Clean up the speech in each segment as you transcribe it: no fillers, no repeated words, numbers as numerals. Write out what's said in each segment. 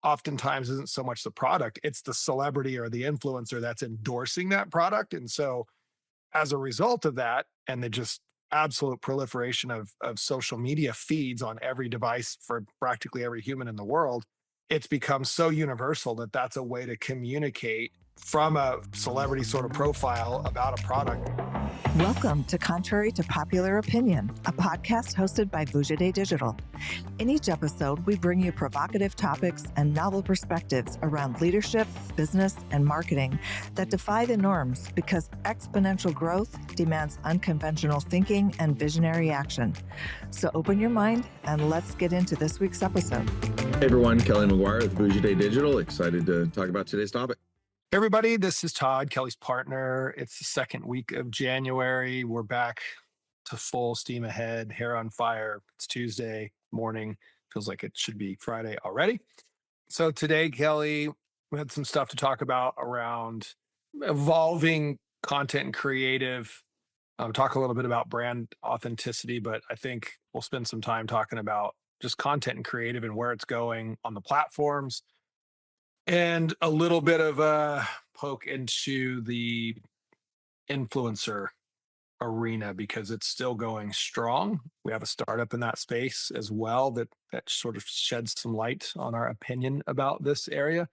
oftentimes isn't so much the product, it's the celebrity or the influencer that's endorsing that product. And so as a result of that, and the just absolute proliferation of social media feeds on every device for practically every human in the world, it's become so universal that that's a way to communicate from a celebrity sort of profile about a product. Welcome to Contrary to Popular Opinion, a podcast hosted by Vujade Digital. In each episode, we bring you provocative topics and novel perspectives around leadership, business, and marketing that defy the norms because exponential growth demands unconventional thinking and visionary action. So open your mind and let's get into this week's episode. Hey everyone, Kelly McGuire with Vujade Digital. Excited to talk about today's topic. Hey everybody, this is Todd, Kelly's partner. It's the second week of January. We're back to full steam ahead, hair on fire. It's Tuesday morning. Feels like it should be Friday already. So today, Kelly, we had some stuff to talk about around evolving content and creative. Talk a little bit about brand authenticity, but I think we'll spend some time talking about just content and creative and where it's going on the platforms. And a little bit of a poke into the influencer arena because it's still going strong. We have a startup in that space as well that sort of sheds some light on our opinion about this area,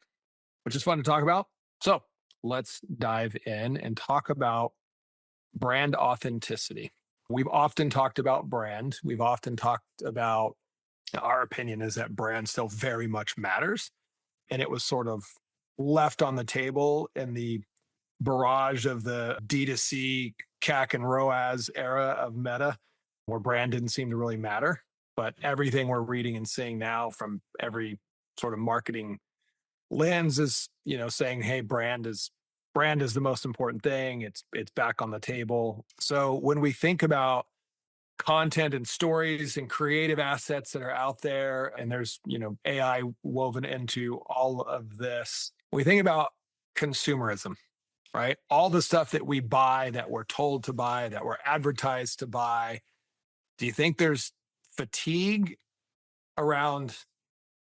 which is fun to talk about. So let's dive in and talk about brand authenticity. We've often talked about brand. We've often talked about our opinion is that brand still very much matters. And it was sort of left on the table in the barrage of the D2C, CAC and ROAS era of Meta, where brand didn't seem to really matter. But everything we're reading and seeing now from every sort of marketing lens is, saying, hey, brand is the most important thing. It's back on the table. So when we think about content and stories and creative assets that are out there, and there's AI woven into all of this, we think about consumerism, right? All the stuff that we buy, that we're told to buy, that we're advertised to buy. Do you think there's fatigue around,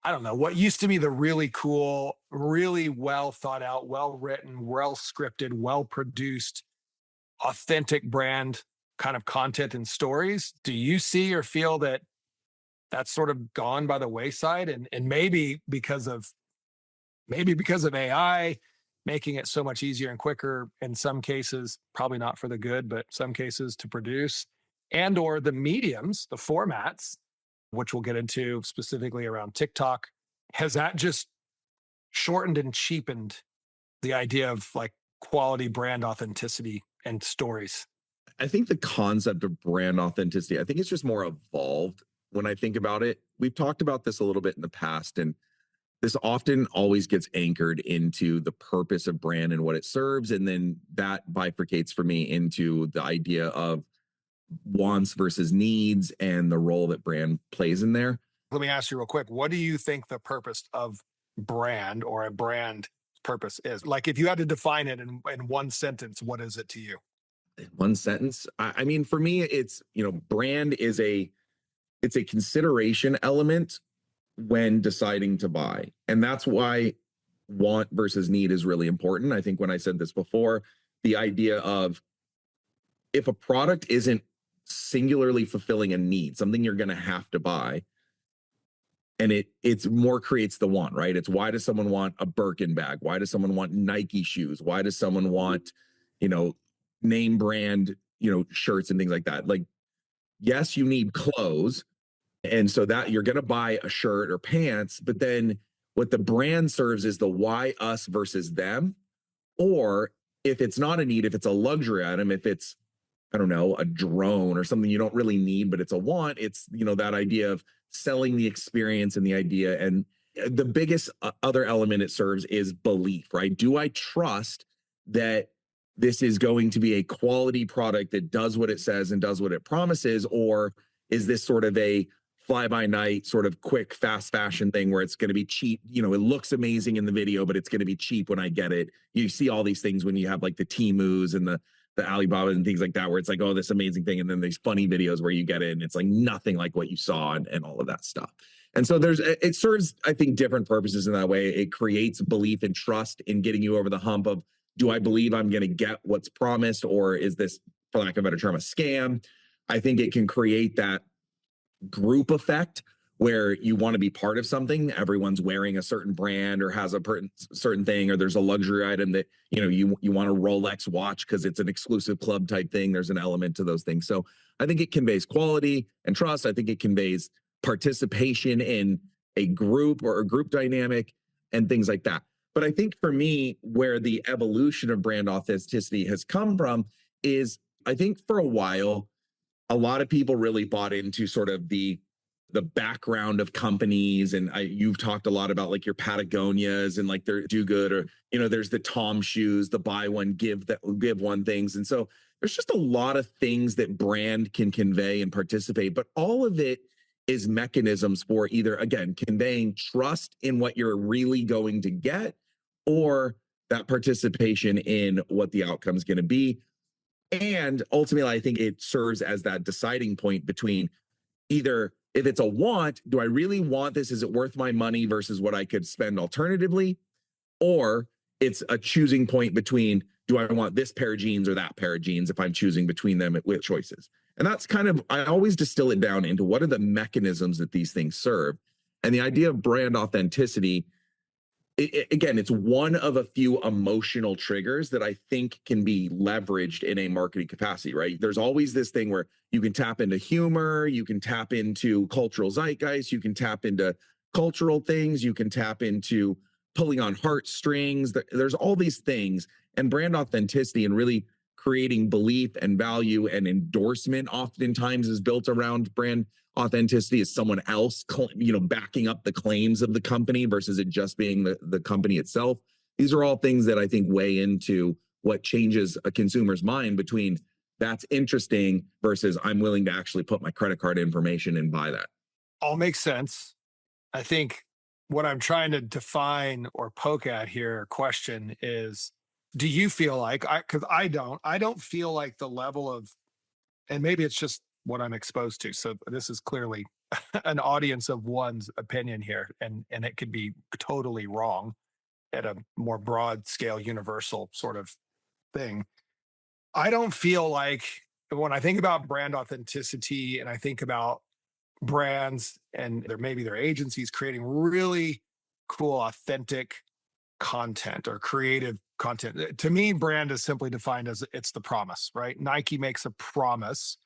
I don't know, what used to be the really cool, really well thought out, well written, well scripted, well produced, authentic brand kind of content and stories? Do you see or feel that that's sort of gone by the wayside, and maybe because of AI making it so much easier and quicker in some cases, probably not for the good, but some cases to produce, and or the mediums, the formats, which we'll get into specifically around TikTok, has that just shortened and cheapened the idea of like quality brand authenticity and stories? I think the concept of brand authenticity, I think it's just more evolved when I think about it. We've talked about this a little bit in the past, and this often always gets anchored into the purpose of brand and what it serves. And then that bifurcates for me into the idea of wants versus needs and the role that brand plays in there. Let me ask you real quick. What do you think the purpose of brand or a brand purpose is? Like if you had to define it in one sentence, what is it to you? One sentence. I mean, for me, it's, brand is it's a consideration element when deciding to buy. And that's why want versus need is really important. I think when I said this before, the idea of if a product isn't singularly fulfilling a need, something you're going to have to buy, and it's more creates the want, right? It's why does someone want a Birkin bag? Why does someone want Nike shoes? Why does someone want, name brand, shirts and things like that? Like, yes, you need clothes. And so that you're going to buy a shirt or pants, but then what the brand serves is the why us versus them. Or if it's not a need, if it's a luxury item, if it's, I don't know, a drone or something you don't really need, but it's a want, it's, that idea of selling the experience and the idea. And the biggest other element it serves is belief, right? Do I trust that this is going to be a quality product that does what it says and does what it promises? Or is this sort of a fly by night, sort of quick, fast fashion thing where it's going to be cheap? It looks amazing in the video, but it's going to be cheap when I get it. You see all these things when you have like the Temus and the Alibaba and things like that, where it's like, oh, this amazing thing. And then there's funny videos where you get it and it's like nothing like what you saw and all of that stuff. And so it serves, I think, different purposes in that way. It creates belief and trust in getting you over the hump of, do I believe I'm going to get what's promised, or is this, for lack of a better term, a scam? I think it can create that group effect where you want to be part of something. Everyone's wearing a certain brand or has a certain thing, or there's a luxury item that, you want a Rolex watch because it's an exclusive club type thing. There's an element to those things. So I think it conveys quality and trust. I think it conveys participation in a group or a group dynamic and things like that. But I think for me, where the evolution of brand authenticity has come from is, I think for a while, a lot of people really bought into sort of the background of companies. And you've talked a lot about like your Patagonias and like their do good, or, there's the Tom shoes, the buy one, give one things. And so there's just a lot of things that brand can convey and participate, but all of it is mechanisms for either, again, conveying trust in what you're really going to get, or that participation in what the outcome is going to be. And ultimately, I think it serves as that deciding point between either, if it's a want, do I really want this? Is it worth my money versus what I could spend alternatively? Or it's a choosing point between, do I want this pair of jeans or that pair of jeans, if I'm choosing between them with choices? And that's kind of, I always distill it down into what are the mechanisms that these things serve. And the idea of brand authenticity, again, it's one of a few emotional triggers that I think can be leveraged in a marketing capacity, right? There's always this thing where you can tap into humor, you can tap into cultural zeitgeist, you can tap into cultural things, you can tap into pulling on heartstrings. There's all these things, and brand authenticity and really creating belief and value and endorsement oftentimes is built around brand authenticity, is someone else, backing up the claims of the company versus it just being the company itself. These are all things that I think weigh into what changes a consumer's mind between that's interesting versus I'm willing to actually put my credit card information and buy that. All makes sense. I think what I'm trying to define or poke at here, question is, do you feel like, because I don't feel like the level of, and maybe it's just what I'm exposed to. So this is clearly an audience of one's opinion here, and it could be totally wrong at a more broad scale, universal sort of thing. I don't feel like, when I think about brand authenticity and I think about brands and maybe their agencies creating really cool, authentic content or creative content. To me, brand is simply defined as it's the promise, right? Nike makes a promise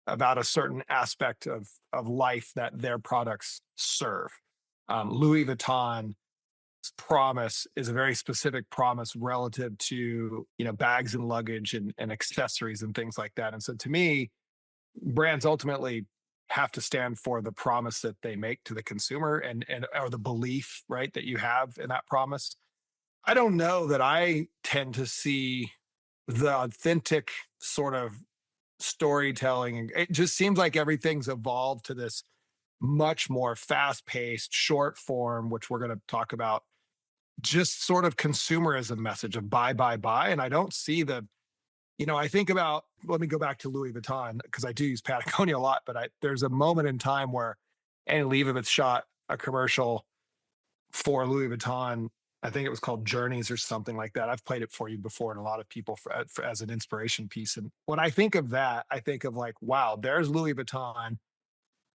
about a certain aspect of life that their products serve. Louis Vuitton promise is a very specific promise relative to bags and luggage and accessories and things like that. And so to me, brands ultimately have to stand for the promise that they make to the consumer and or the belief, right, that you have in that promise. I don't know that I tend to see the authentic sort of storytelling. It just seems like everything's evolved to this much more fast-paced short form, which we're going to talk about, just sort of consumerism message of buy, buy, buy. And I don't see I think about, let me go back to Louis Vuitton because I do use Patagonia a lot, but there's a moment in time where Annie Leibovitz shot a commercial for Louis Vuitton. I think it was called Journeys or something like that. I've played it for you before, and a lot of people as an inspiration piece. And when I think of that, I think of like, wow, there's Louis Vuitton,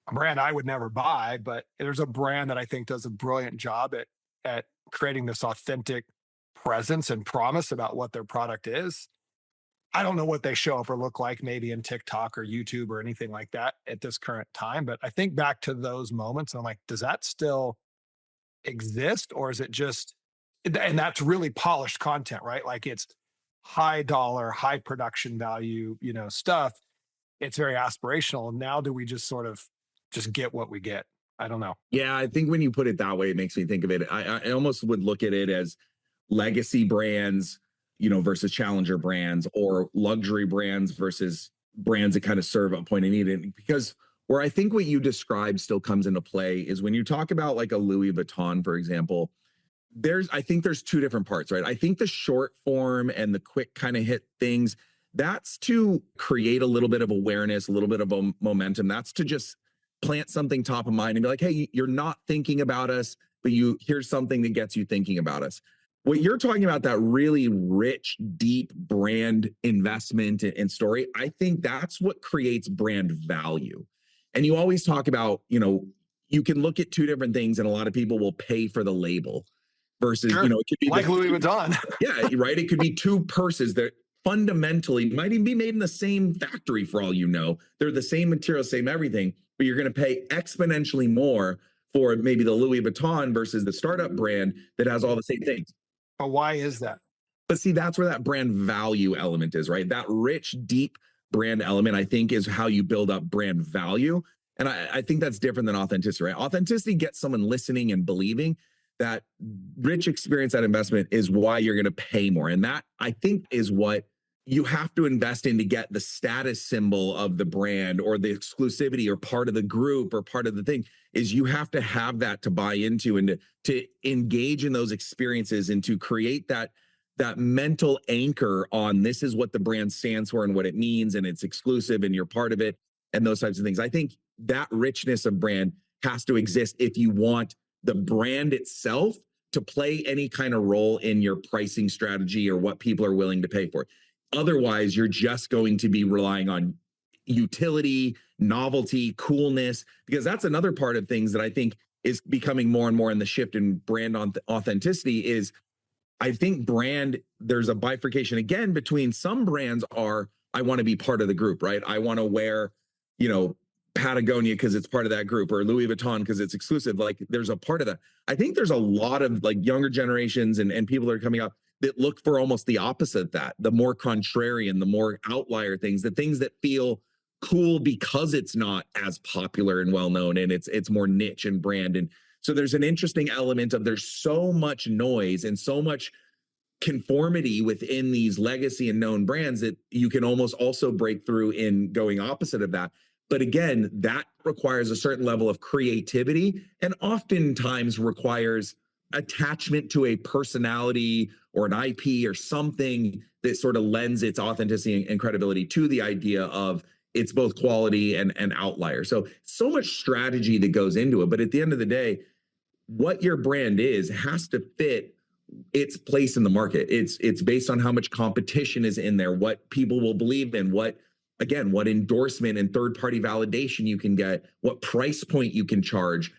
a brand I would never buy, but there's a brand that I think does a brilliant job at creating this authentic presence and promise about what their product is. I don't know what they show up or look like maybe in TikTok or YouTube or anything like that at this current time. But I think back to those moments and I'm like, does that still exist? Or is it just, and that's really polished content, right? Like it's high dollar, high production value, stuff. It's very aspirational. Now do we just sort of just get what we get? I don't know. Yeah, I think when you put it that way, it makes me think of it. I almost would look at it as legacy brands, versus challenger brands, or luxury brands versus brands that kind of serve a point of need. And because where I think what you described still comes into play is when you talk about like a Louis Vuitton, for example, I think there's two different parts, right? I think the short form and the quick kind of hit things, that's to create a little bit of awareness, a little bit of a momentum. That's to just plant something top of mind and be like, hey, you're not thinking about us, but here's something that gets you thinking about us. What you're talking about, that really rich, deep brand investment and story, I think that's what creates brand value. And you always talk about, you can look at two different things and a lot of people will pay for the label versus, Sure. it could be like Louis Vuitton. Yeah, right. It could be two purses that fundamentally might even be made in the same factory for all you know. They're the same material, same everything, but you're going to pay exponentially more for maybe the Louis Vuitton versus the startup brand that has all the same things. But why is that? But see, that's where that brand value element is, right? That rich, deep brand element, I think, is how you build up brand value. And I think that's different than authenticity, right? Authenticity gets someone listening and believing. That rich experience, that investment is why you're going to pay more. And that, I think, is what you have to invest in to get the status symbol of the brand or the exclusivity or part of the group or part of the thing, is you have to have that to buy into and to engage in those experiences and to create that mental anchor on this is what the brand stands for and what it means and it's exclusive and you're part of it and those types of things. I think that richness of brand has to exist if you want the brand itself to play any kind of role in your pricing strategy or what people are willing to pay for. Otherwise, you're just going to be relying on utility, novelty, coolness, because that's another part of things that I think is becoming more and more in the shift in brand authenticity is I think there's a bifurcation again between some brands are, I want to be part of the group, right? I want to wear, Patagonia because it's part of that group or Louis Vuitton because it's exclusive. Like there's a part of that. I think there's a lot of like younger generations and people that are coming up that look for almost the opposite of that, the more contrarian, the more outlier things, the things that feel cool because it's not as popular and well-known and it's more niche and brand. And so there's an interesting element of there's so much noise and so much conformity within these legacy and known brands that you can almost also break through in going opposite of that. But again, that requires a certain level of creativity and oftentimes requires attachment to a personality or an IP or something that sort of lends its authenticity and credibility to the idea of it's both quality and outlier. So much strategy that goes into it. But at the end of the day, what your brand is has to fit its place in the market. It's based on how much competition is in there, what people will believe in, what endorsement and third-party validation you can get, what price point you can charge,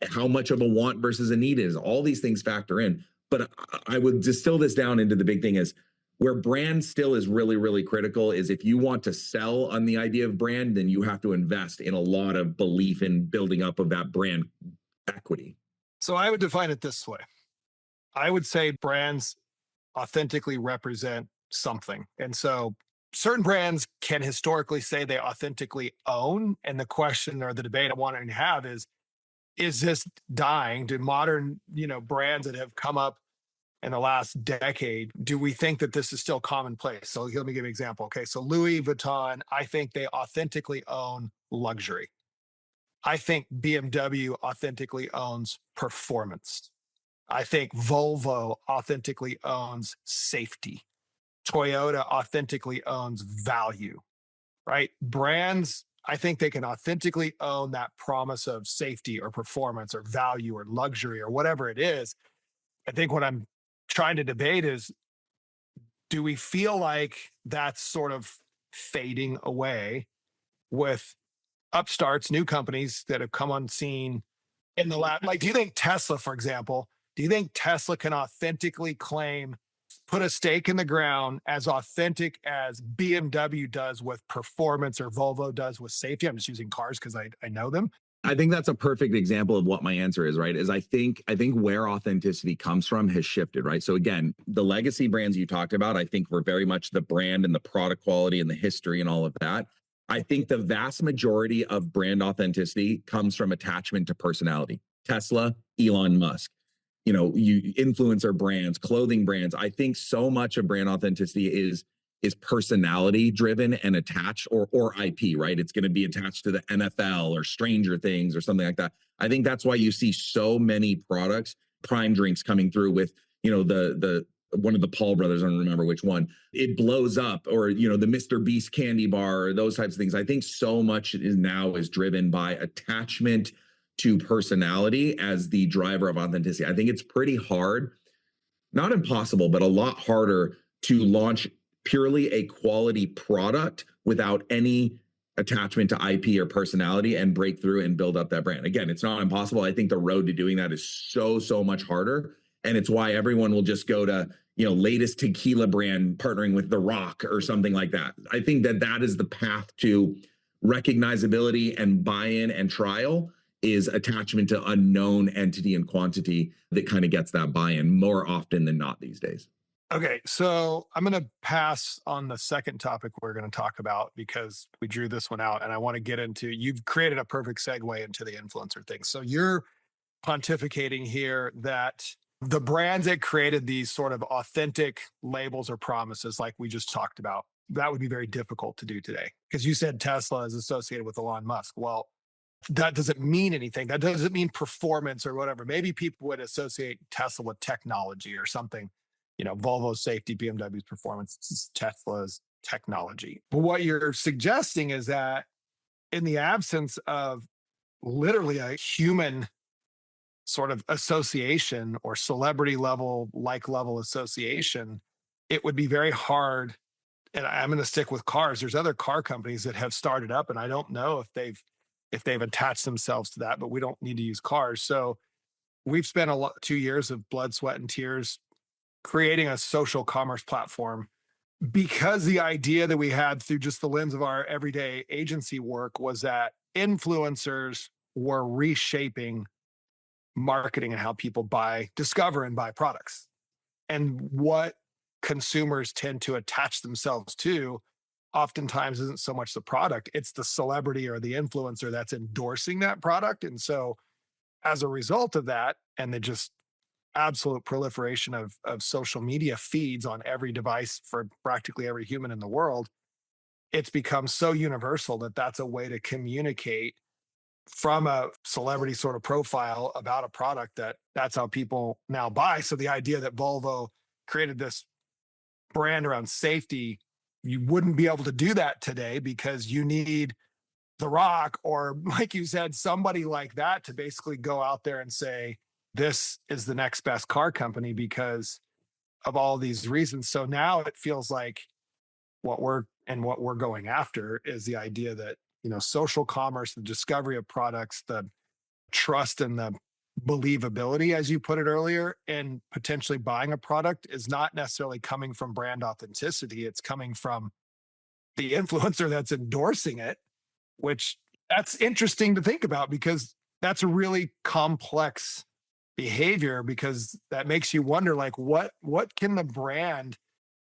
how much of a want versus a need is. All these things factor in. But I would distill this down into the big thing is where brand still is really, really critical is if you want to sell on the idea of brand, then you have to invest in a lot of belief in building up of that brand equity. So I would define it this way. I would say brands authentically represent something. And so certain brands can historically say they authentically own. And the question or the debate I want to have is this dying? Do modern, brands that have come up in the last decade, do we think that this is still commonplace? So let me give you an example. Okay. So Louis Vuitton, I think they authentically own luxury. I think BMW authentically owns performance. I think Volvo authentically owns safety. Toyota authentically owns value, right? Brands, I think they can authentically own that promise of safety or performance or value or luxury or whatever it is. I think what I'm trying to debate is, do we feel like that's sort of fading away with upstarts, new companies that have come on scene in the last, like, do you think Tesla, for example, do you think Tesla can authentically claim, put a stake in the ground as authentic as BMW does with performance or Volvo does with safety? I'm just using cars because I know them. I think that's a perfect example of what my answer is, right? Is I think where authenticity comes from has shifted, right? So again, the legacy brands you talked about, I think were very much the brand and the product quality and the history and all of that. I think the vast majority of brand authenticity comes from attachment to personality. Tesla, Elon Musk, you influencer brands, clothing brands. I think so much of brand authenticity is personality driven and attached or IP, right? It's going to be attached to the NFL or Stranger Things or something like that. I think that's why you see so many products, prime drinks coming through with, the one of the Paul brothers, I don't remember which one, it blows up, or, the Mr. Beast candy bar, or those types of things. I think so much is driven by attachment to personality as the driver of authenticity. I think it's pretty hard, not impossible, but a lot harder to launch purely a quality product without any attachment to IP or personality and break through and build up that brand. Again, it's not impossible. I think the road to doing that is so much harder. And it's why everyone will just go to, latest tequila brand partnering with The Rock or something like that. I think that is the path to recognizability and buy-in and trial, is attachment to unknown entity and quantity that kind of gets that buy-in more often than not these days. Okay, so I'm going to pass on the second topic we're going to talk about because we drew this one out, and I want to get into, you've created a perfect segue into the influencer thing. So you're pontificating here that the brands that created these sort of authentic labels or promises, like we just talked about, that would be very difficult to do today. Because you said Tesla is associated with Elon Musk. Well, that doesn't mean anything. That doesn't mean performance or whatever. Maybe people would associate Tesla with technology or something. Volvo's safety, BMW's performance, Tesla's technology. But what you're suggesting is that in the absence of literally a human sort of association or celebrity level association, it would be very hard. And I'm going to stick with cars. There's other car companies that have started up, and I don't know if they've attached themselves to that, but we don't need to use cars. So we've spent 2 years of blood, sweat, and tears creating a social commerce platform, because the idea that we had through just the lens of our everyday agency work was that influencers were reshaping marketing and how people discover and buy products. And what consumers tend to attach themselves to oftentimes isn't so much the product, it's the celebrity or the influencer that's endorsing that product. And so as a result of that, and the just absolute proliferation of social media feeds on every device for practically every human in the world, it's become so universal that that's a way to communicate from a celebrity sort of profile about a product, that's how people now buy. So the idea that Volvo created this brand around safety, you wouldn't be able to do that today because you need The Rock, or like you said, somebody like that to basically go out there and say, this is the next best car company because of all these reasons. So now it feels like what we're going after is the idea that, social commerce, the discovery of products, the trust and the believability, as you put it earlier, and potentially buying a product is not necessarily coming from brand authenticity. It's coming from the influencer that's endorsing it, which that's interesting to think about because that's a really complex behavior, because that makes you wonder, like, what can the brand,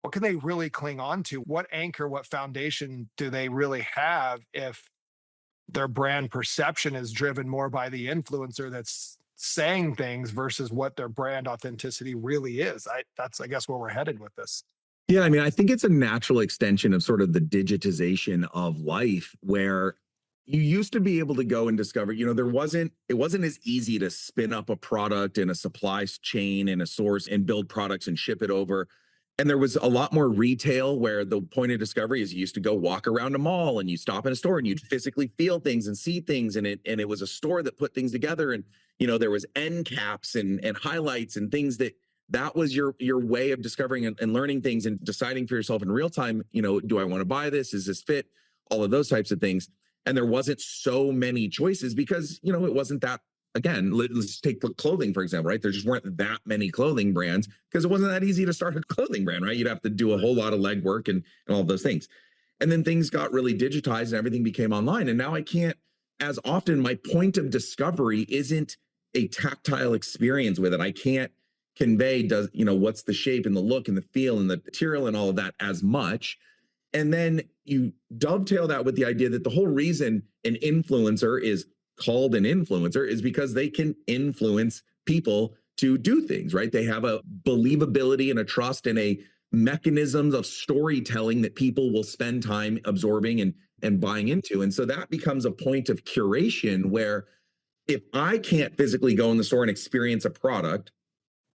what can they really cling on to? What anchor, what foundation do they really have if their brand perception is driven more by the influencer that's saying things versus what their brand authenticity really is? That's, I guess, where we're headed with this. Yeah, I mean, I think it's a natural extension of sort of the digitization of life, where you used to be able to go and discover, it wasn't as easy to spin up a product in a supply chain and a source and build products and ship it over. And there was a lot more retail, where the point of discovery is you used to go walk around a mall and you stop in a store and you'd physically feel things and see things. And it was a store that put things together. And, there was end caps and highlights and things that was your way of discovering and learning things and deciding for yourself in real time, do I want to buy this? Is this fit? All of those types of things. And there wasn't so many choices because, it wasn't that, again, let's take clothing, for example, right? There just weren't that many clothing brands because it wasn't that easy to start a clothing brand, right? You'd have to do a whole lot of legwork and all of those things. And then things got really digitized and everything became online. And now I can't, as often, my point of discovery isn't a tactile experience with it. I can't convey, what's the shape and the look and the feel and the material and all of that as much. And then you dovetail that with the idea that the whole reason an influencer is called an influencer is because they can influence people to do things, right? They have a believability and a trust and a mechanisms of storytelling that people will spend time absorbing and buying into. And so that becomes a point of curation where if I can't physically go in the store and experience a product,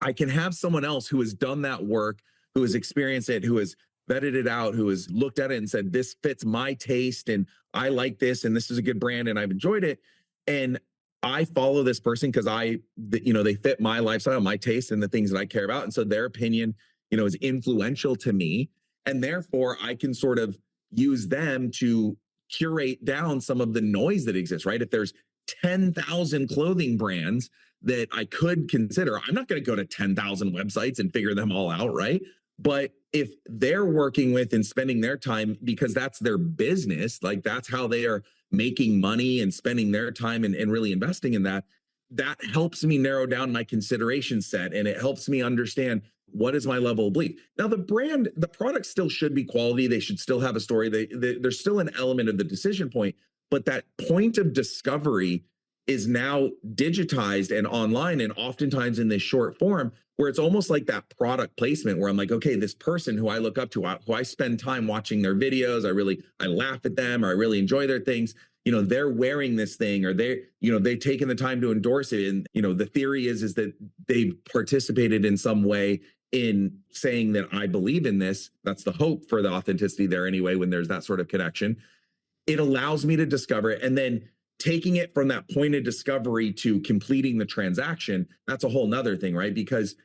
I can have someone else who has done that work, who has experienced it, who has vetted it out, who has looked at it and said, this fits my taste and I like this and this is a good brand and I've enjoyed it. And I follow this person because they fit my lifestyle, my taste, and the things that I care about. And so their opinion, is influential to me. And therefore I can sort of use them to curate down some of the noise that exists, right? If there's 10,000 clothing brands that I could consider, I'm not going to go to 10,000 websites and figure them all out, right? But if they're working with and spending their time because that's their business, like that's how they are making money and spending their time and really investing in that, that helps me narrow down my consideration set and it helps me understand what is my level of belief. Now, the product still should be quality. They should still have a story. There's still an element of the decision point, but that point of discovery is now digitized and online and oftentimes in this short form where it's almost like that product placement where I'm like, okay, this person who I look up to, who I spend time watching their videos, I laugh at them or I really enjoy their things, they're wearing this thing or they've taken the time to endorse it. And, the theory is that they've participated in some way in saying that I believe in this. That's the hope for the authenticity there anyway, when there's that sort of connection. It allows me to discover it. And then taking it from that point of discovery to completing the transaction, that's a whole nother thing, right? Because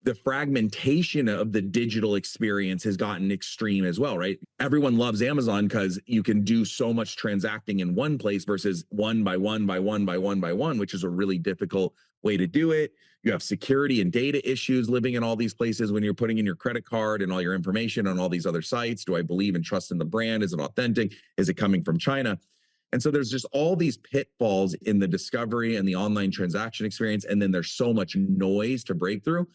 the fragmentation of the digital experience has gotten extreme as well, right? Everyone loves Amazon because you can do so much transacting in one place versus one by one by one by one by one, which is a really difficult way to do it. You have security and data issues living in all these places when you're putting in your credit card and all your information on all these other sites. Do I believe and trust in the brand? Is it authentic? Is it coming from China? And so there's just all these pitfalls in the discovery and the online transaction experience. And then there's so much noise to break through.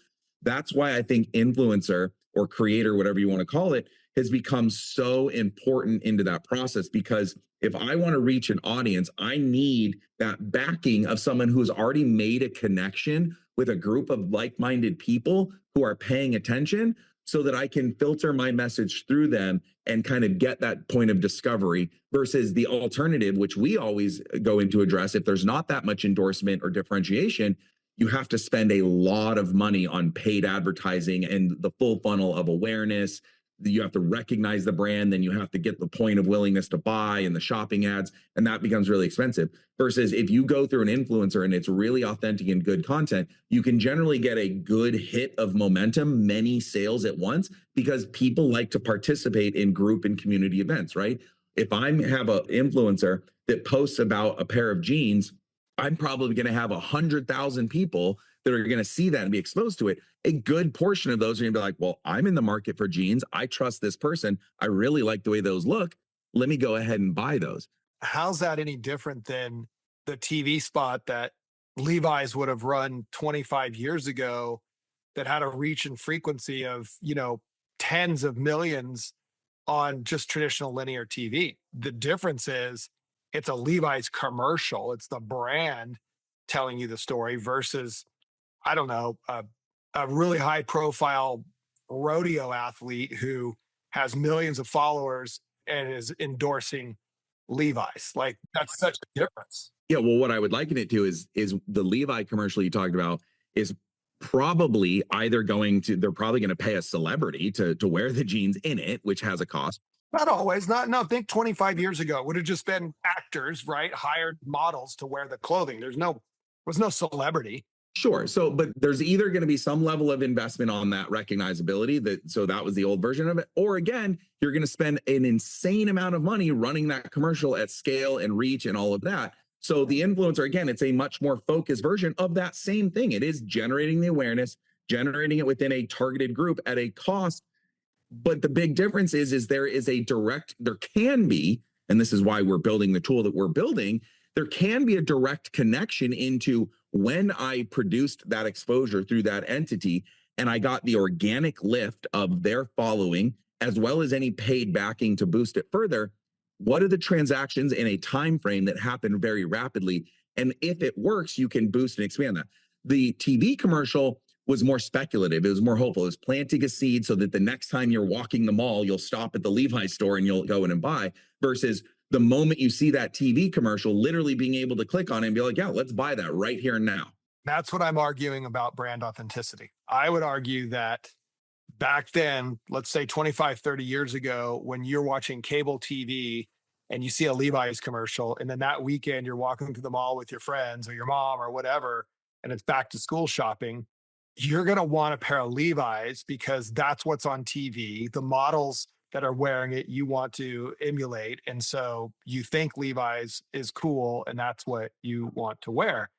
That's why I think influencer or creator, whatever you want to call it, has become so important into that process. Because if I want to reach an audience, I need that backing of someone who's already made a connection with a group of like-minded people who are paying attention so that I can filter my message through them and kind of get that point of discovery versus the alternative, which we always go into address. If there's not that much endorsement or differentiation, you have to spend a lot of money on paid advertising and the full funnel of awareness. You have to recognize the brand, then you have to get the point of willingness to buy and the shopping ads, and that becomes really expensive. Versus if you go through an influencer and it's really authentic and good content, you can generally get a good hit of momentum, many sales at once, because people like to participate in group and community events, right? If I have an influencer that posts about a pair of jeans, I'm probably going to have 100,000 people that are going to see that and be exposed to it. A good portion of those are going to be like, well, I'm in the market for jeans. I trust this person. I really like the way those look. Let me go ahead and buy those. How's that any different than the TV spot that Levi's would have run 25 years ago that had a reach and frequency of, tens of millions on just traditional linear TV? The difference is it's a Levi's commercial. It's the brand telling you the story versus, I don't know, a really high profile rodeo athlete who has millions of followers and is endorsing Levi's. Like, that's such a difference. Yeah, well, what I would liken it to is the Levi commercial you talked about is probably they're probably going to pay a celebrity to wear the jeans in it, which has a cost. Not always. No, think 25 years ago, it would have just been actors, right? Hired models to wear the clothing. There was no celebrity. Sure. So, but there's either going to be some level of investment on that recognizability so that was the old version of it. Or again, you're going to spend an insane amount of money running that commercial at scale and reach and all of that. So the influencer, again, it's a much more focused version of that same thing. It is generating the awareness, generating it within a targeted group at a cost. But the big difference is there can be, and this is why we're building the tool that we're building, there can be a direct connection into when I produced that exposure through that entity and I got the organic lift of their following, as well as any paid backing to boost it further. What are the transactions in a time frame that happen very rapidly? And if it works, you can boost and expand that. The TV commercial was more speculative. It was more hopeful. It was planting a seed so that the next time you're walking the mall, you'll stop at the Levi's store and you'll go in and buy, versus the moment you see that TV commercial, literally being able to click on it and be like, yeah, let's buy that right here and now. That's what I'm arguing about brand authenticity. I would argue that back then, let's say 25, 30 years ago, when you're watching cable TV and you see a Levi's commercial, and then that weekend you're walking through the mall with your friends or your mom or whatever, and it's back to school shopping, you're going to want a pair of Levi's because that's what's on TV. The models that are wearing it, you want to emulate. And so you think Levi's is cool, and that's what you want to wear.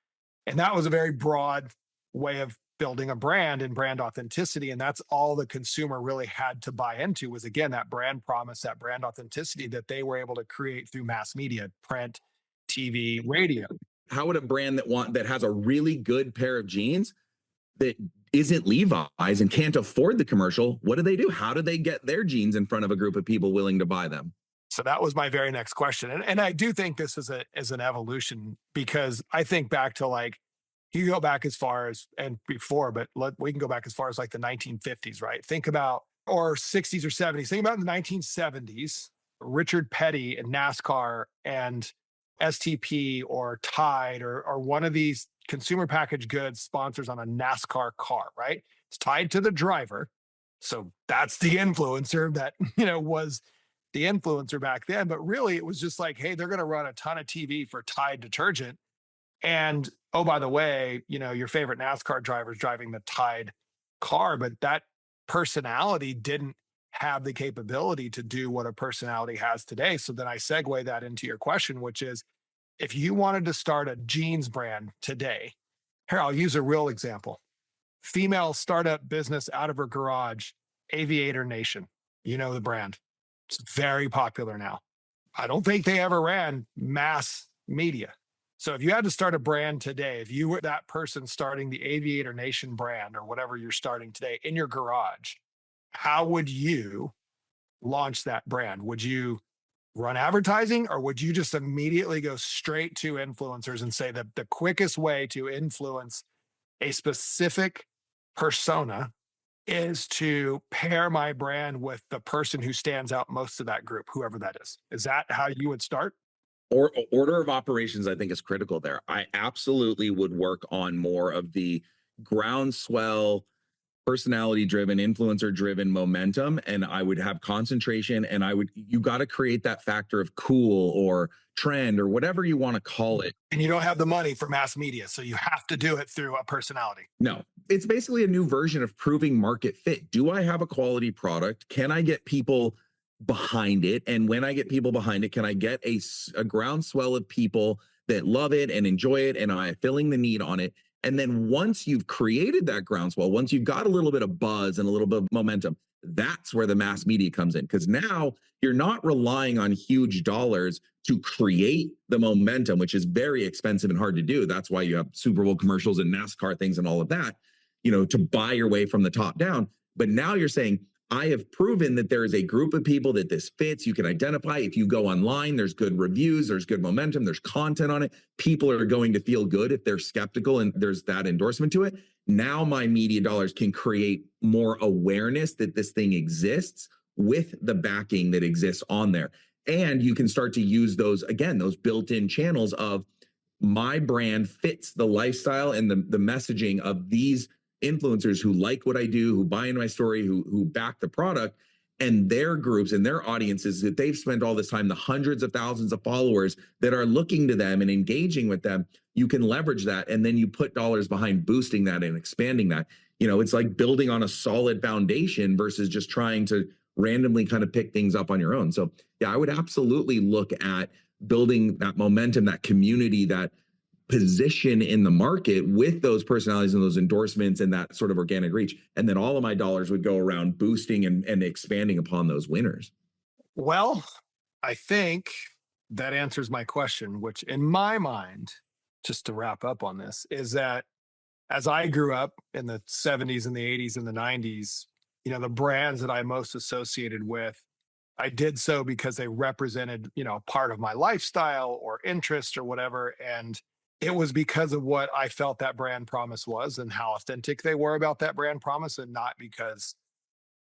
And that was a very broad way of building a brand and brand authenticity. And that's all the consumer really had to buy into was, again, that brand promise, that brand authenticity that they were able to create through mass media, print, TV, radio. How would a brand that has a really good pair of jeans that isn't Levi's and can't afford the commercial, what do? How do they get their jeans in front of a group of people willing to buy them? So that was my very next question. And I do think this is an evolution, because I think back to, like, you go back as far as, and before, but we can go back as far as like the 1950s, right? Think about, or 60s or 70s. Think about the 1970s, Richard Petty and NASCAR and STP or Tide or one of these consumer packaged goods sponsors on a NASCAR car, right? It's tied to the driver. So that's the influencer that, was the influencer back then. But really, it was just like, hey, they're going to run a ton of TV for Tide detergent. And oh, by the way, your favorite NASCAR driver is driving the Tide car, but that personality didn't have the capability to do what a personality has today. So then I segue that into your question, which is, if you wanted to start a jeans brand today, here, I'll use a real example. Female startup business out of her garage, Aviator Nation. You know the brand. It's very popular now. I don't think they ever ran mass media. So if you had to start a brand today, if you were that person starting the Aviator Nation brand or whatever you're starting today in your garage, how would you launch that brand? Would you run advertising, or would you just immediately go straight to influencers and say that the quickest way to influence a specific persona is to pair my brand with the person who stands out most of that group, whoever that is? Is that how you would start? Or order of operations, I think, is critical there. I absolutely would work on more of the groundswell, personality driven, influencer driven momentum. And I would have concentration, and you got to create that factor of cool or trend or whatever you want to call it. And you don't have the money for mass media, so you have to do it through a personality. No, it's basically a new version of proving market fit. Do I have a quality product? Can I get people behind it? And when I get people behind it, can I get a groundswell of people that love it and enjoy it, and I filling the need on it? And then once you've created that groundswell, once you've got a little bit of buzz and a little bit of momentum, that's where the mass media comes in. Because now you're not relying on huge dollars to create the momentum, which is very expensive and hard to do. That's why you have Super Bowl commercials and NASCAR things and all of that, to buy your way from the top down. But now you're saying, I have proven that there is a group of people that this fits. You can identify. If you go online, there's good reviews, there's good momentum, there's content on it. People are going to feel good if they're skeptical and there's that endorsement to it. Now my media dollars can create more awareness that this thing exists with the backing that exists on there. And you can start to use those built-in channels of my brand fits the lifestyle and the messaging of these influencers who like what I do, who buy into my story, who back the product, and their groups and their audiences that they've spent all this time, the hundreds of thousands of followers that are looking to them and engaging with them. You can leverage that, and then you put dollars behind boosting that and expanding that. It's like building on a solid foundation versus just trying to randomly kind of pick things up on your own. So yeah, I would absolutely look at building that momentum, that community, that position in the market with those personalities and those endorsements and that sort of organic reach. And then all of my dollars would go around boosting and expanding upon those winners. Well, I think that answers my question, which in my mind, just to wrap up on this, is that as I grew up in the 70s and the 80s and the 90s, the brands that I most associated with, I did so because they represented, part of my lifestyle or interest or whatever. And it was because of what I felt that brand promise was and how authentic they were about that brand promise, and not because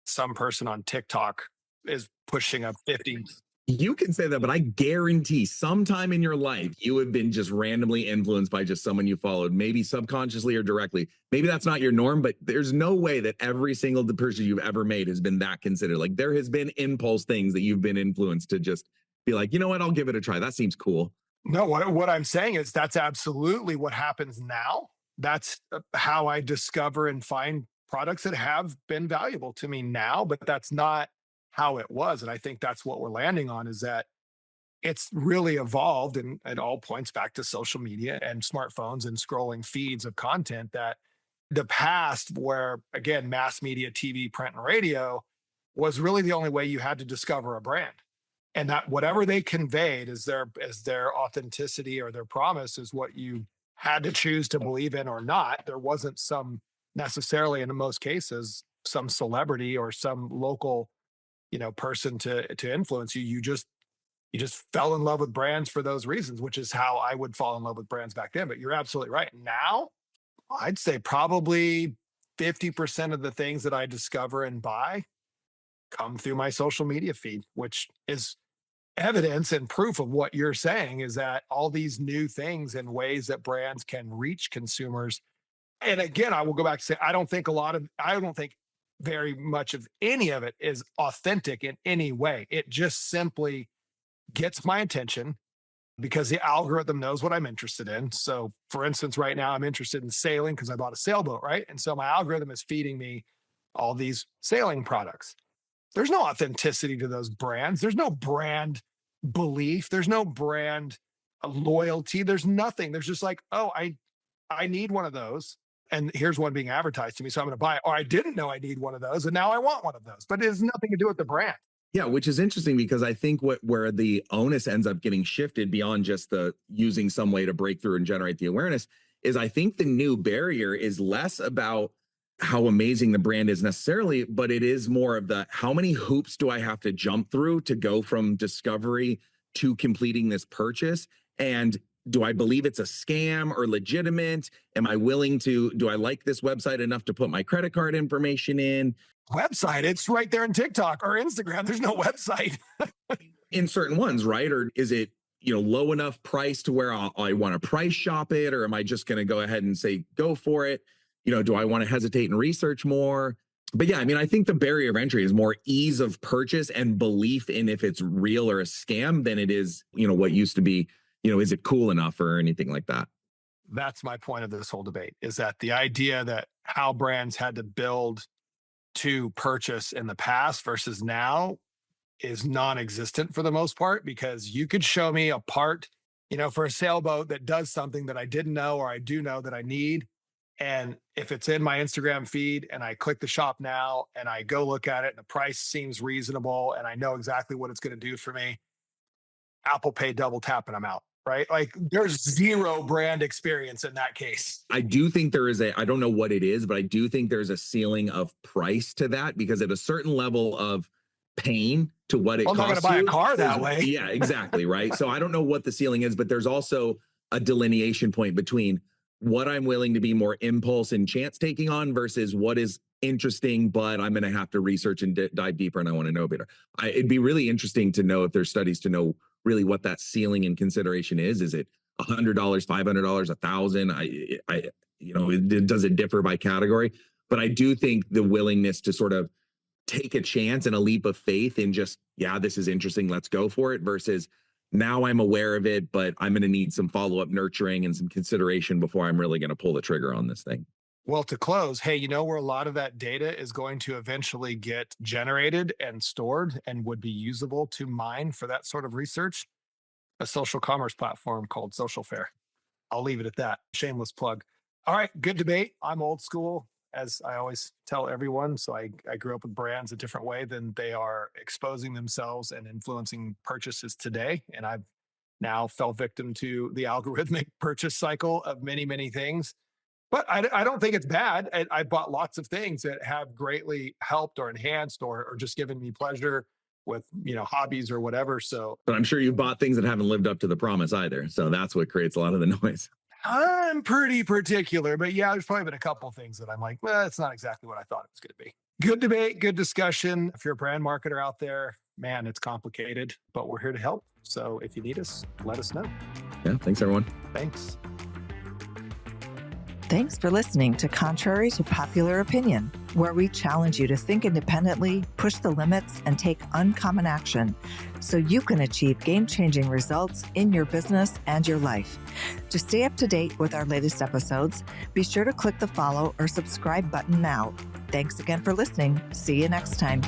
some person on TikTok is pushing a 50 You can say that, but I guarantee sometime in your life, you have been just randomly influenced by just someone you followed, maybe subconsciously or directly. Maybe that's not your norm, but there's no way that every single person you've ever made has been that considered. Like there has been impulse things that you've been influenced to just be like, you know what, I'll give it a try. That seems cool. No, what I'm saying is that's absolutely what happens now. That's how I discover and find products that have been valuable to me now, but that's not how it was. And I think that's what we're landing on is that it's really evolved and it all points back to social media and smartphones and scrolling feeds of content that the past where again mass media TV print and radio was really the only way you had to discover a brand and that whatever they conveyed as their authenticity or their promise is what you had to choose to believe in or not. There wasn't some necessarily in most cases some celebrity or some local person to influence you. You just fell in love with brands for those reasons, which is how I would fall in love with brands back then. But you're absolutely right. Now, I'd say probably 50% of the things that I discover and buy come through my social media feed, which is evidence and proof of what you're saying is that all these new things and ways that brands can reach consumers. And again, I will go back to say, I don't think very much of any of it is authentic in any way. It just simply gets my attention because the algorithm knows what I'm interested in. So, for instance, right now I'm interested in sailing because I bought a sailboat, right? And so my algorithm is feeding me all these sailing products. There's no authenticity to those brands. There's no brand belief. There's no brand loyalty. There's nothing. There's just like, oh, I need one of those. And here's one being advertised to me. So I'm going to buy it. Or I didn't know I need one of those. And now I want one of those. But it has nothing to do with the brand. Yeah, which is interesting because I think where the onus ends up getting shifted beyond just the using some way to break through and generate the awareness is I think the new barrier is less about how amazing the brand is necessarily, but it is more of the how many hoops do I have to jump through to go from discovery to completing this purchase? And do I believe it's a scam or legitimate? Am I willing to, do I like this website enough to put my credit card information in? Website, it's right there in TikTok or Instagram. There's no website. In certain ones, right? Or is it, low enough price to where I want to price shop it? Or am I just going to go ahead and say, go for it? Do I want to hesitate and research more? But yeah, I mean, I think the barrier of entry is more ease of purchase and belief in if it's real or a scam than it is, what used to be, is it cool enough or anything like that? That's my point of this whole debate is that the idea that how brands had to build to purchase in the past versus now is non-existent for the most part, because you could show me a part, for a sailboat that does something that I didn't know or I do know that I need. And if it's in my Instagram feed and I click the shop now and I go look at it and the price seems reasonable and I know exactly what it's going to do for me, Apple Pay double tap and I'm out, right? Like there's zero brand experience in that case. I do think there is I don't know what it is, but I do think there's a ceiling of price to that because at a certain level of pain to what it costs. I'm not going to buy a car that way. Yeah, exactly. Right. So I don't know what the ceiling is, but there's also a delineation point between what I'm willing to be more impulse and chance taking on versus what is interesting, but I'm going to have to research and dive deeper and I want to know better. It'd be really interesting to know if there's studies to know really what that ceiling and consideration is. Is it $100, $500, $1,000? Does it differ by category? But I do think the willingness to sort of take a chance and a leap of faith in just, yeah, this is interesting, let's go for it, versus now I'm aware of it, but I'm going to need some follow-up nurturing and some consideration before I'm really going to pull the trigger on this thing. Well, to close, hey, where a lot of that data is going to eventually get generated and stored and would be usable to mine for that sort of research? A social commerce platform called Social Fair. I'll leave it at that. Shameless plug. All right, good debate. I'm old school, as I always tell everyone. So I grew up with brands a different way than they are exposing themselves and influencing purchases today. And I've now fell victim to the algorithmic purchase cycle of many, many things. But I don't think it's bad. I bought lots of things that have greatly helped or enhanced or just given me pleasure with, hobbies or whatever. So, but I'm sure you bought things that haven't lived up to the promise either. So that's what creates a lot of the noise. I'm pretty particular, but yeah, there's probably been a couple of things that I'm like, well, it's not exactly what I thought it was going to be. Good debate, good discussion. If you're a brand marketer out there, man, it's complicated, but we're here to help. So if you need us, let us know. Yeah. Thanks, everyone. Thanks. Thanks for listening to Contrary to Popular Opinion, where we challenge you to think independently, push the limits, and take uncommon action so you can achieve game-changing results in your business and your life. To stay up to date with our latest episodes, be sure to click the follow or subscribe button now. Thanks again for listening. See you next time.